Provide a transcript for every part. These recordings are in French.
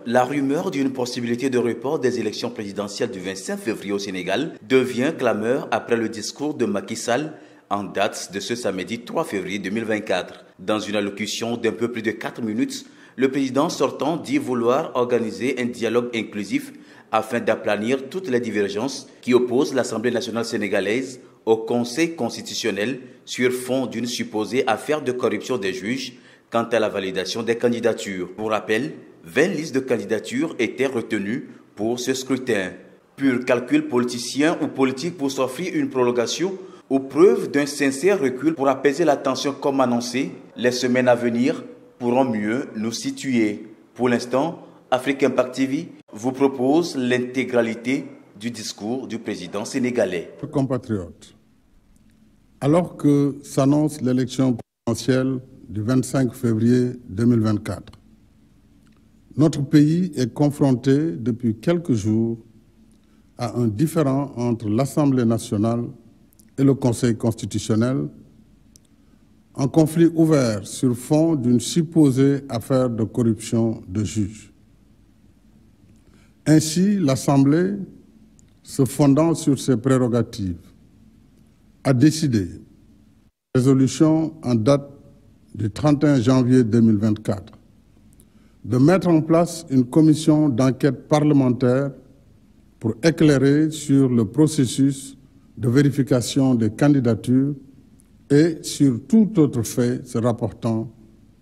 La rumeur d'une possibilité de report des élections présidentielles du 25 février au Sénégal devient clameur après le discours de Macky Sall en date de ce samedi 3 février 2024. Dans une allocution d'un peu plus de 4 minutes, le président sortant dit vouloir organiser un dialogue inclusif afin d'aplanir toutes les divergences qui opposent l'Assemblée nationale sénégalaise au Conseil constitutionnel sur fond d'une supposée affaire de corruption des juges quant à la validation des candidatures. Pour rappel, 20 listes de candidatures étaient retenues pour ce scrutin. Pur calcul politicien ou politique pour s'offrir une prolongation ou preuve d'un sincère recul pour apaiser la tension comme annoncé, les semaines à venir pourront mieux nous situer. Pour l'instant, Afrique Impact TV vous propose l'intégralité du discours du président sénégalais. Compatriotes, alors que s'annonce l'élection présidentielle du 25 février 2024, notre pays est confronté depuis quelques jours à un différend entre l'Assemblée nationale et le Conseil constitutionnel, un conflit ouvert sur fond d'une supposée affaire de corruption de juges. Ainsi, l'Assemblée, se fondant sur ses prérogatives, a décidé, résolution en date du 31 janvier 2024, de mettre en place une commission d'enquête parlementaire pour éclairer sur le processus de vérification des candidatures et sur tout autre fait se rapportant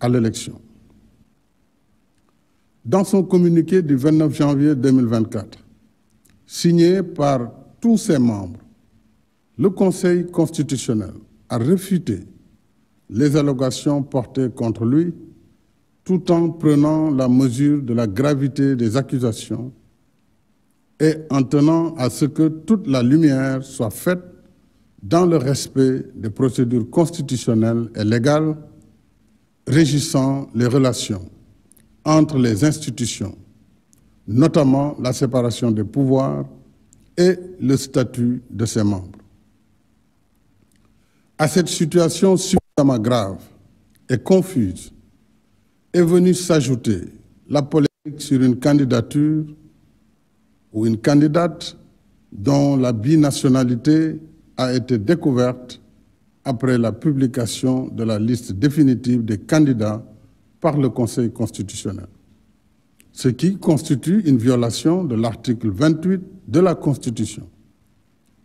à l'élection. Dans son communiqué du 29 janvier 2024, signé par tous ses membres, le Conseil constitutionnel a réfuté les allégations portées contre lui tout en prenant la mesure de la gravité des accusations et en tenant à ce que toute la lumière soit faite dans le respect des procédures constitutionnelles et légales régissant les relations entre les institutions, notamment la séparation des pouvoirs et le statut de ses membres. À cette situation suffisamment grave et confuse est venue s'ajouter la polémique sur une candidature ou une candidate dont la binationalité a été découverte après la publication de la liste définitive des candidats par le Conseil constitutionnel, ce qui constitue une violation de l'article 28 de la Constitution,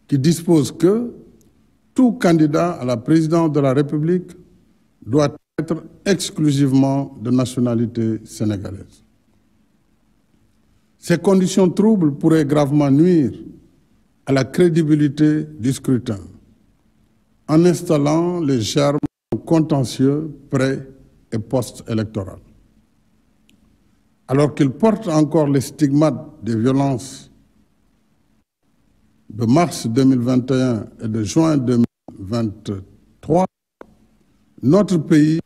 qui dispose que tout candidat à la présidence de la République doit être exclusivement de nationalité sénégalaise. Ces conditions troubles pourraient gravement nuire à la crédibilité du scrutin en installant les germes contentieux pré- et post-électoral. Alors qu'il porte encore les stigmates des violences de mars 2021 et de juin 2023, notre pays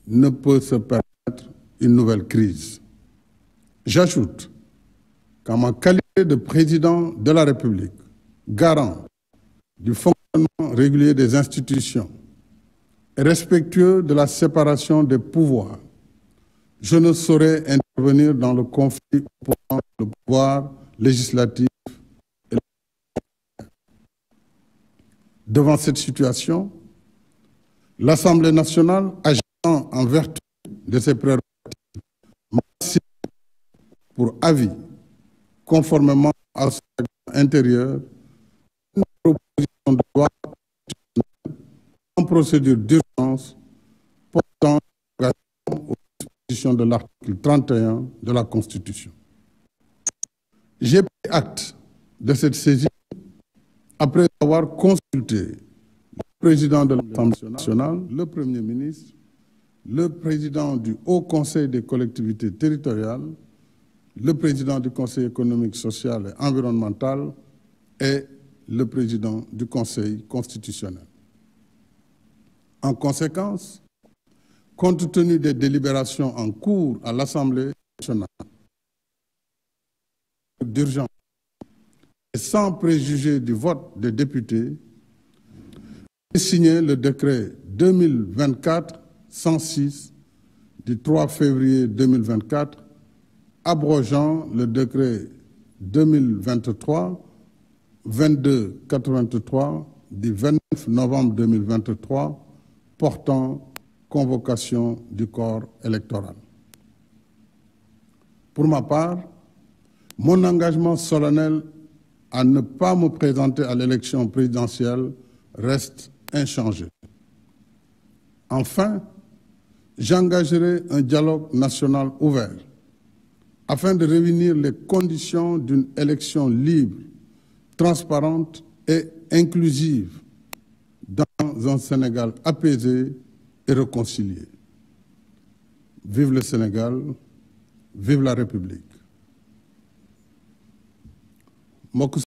ne peut se permettre une nouvelle crise. J'ajoute qu'en ma qualité de président de la République, garant du fonctionnement régulier des institutions et respectueux de la séparation des pouvoirs, je ne saurais intervenir dans le conflit opposant le pouvoir législatif et le pouvoir. Devant cette situation, l'Assemblée nationale, agissant en vertu de ses prérogatives, pour avis, conformément à son règlement intérieur, une proposition de loi en procédure d'urgence portant aux dispositions de l'article 31 de la Constitution. J'ai pris acte de cette saisie après avoir consulté le président de l'Assemblée nationale, le Premier ministre, le président du Haut Conseil des collectivités territoriales, le président du Conseil économique, social et environnemental et le président du Conseil constitutionnel. En conséquence, compte tenu des délibérations en cours à l'Assemblée nationale d'urgence et sans préjuger du vote des députés, j'ai signé le décret 2024-106 du 3 février 2024 abrogeant le décret 2023-2283 du 29 novembre 2023 portant convocation du corps électoral. Pour ma part, mon engagement solennel à ne pas me présenter à l'élection présidentielle reste inchangé. Enfin, j'engagerai un dialogue national ouvert afin de réunir les conditions d'une élection libre, transparente et inclusive dans un Sénégal apaisé et réconcilié. Vive le Sénégal, vive la République.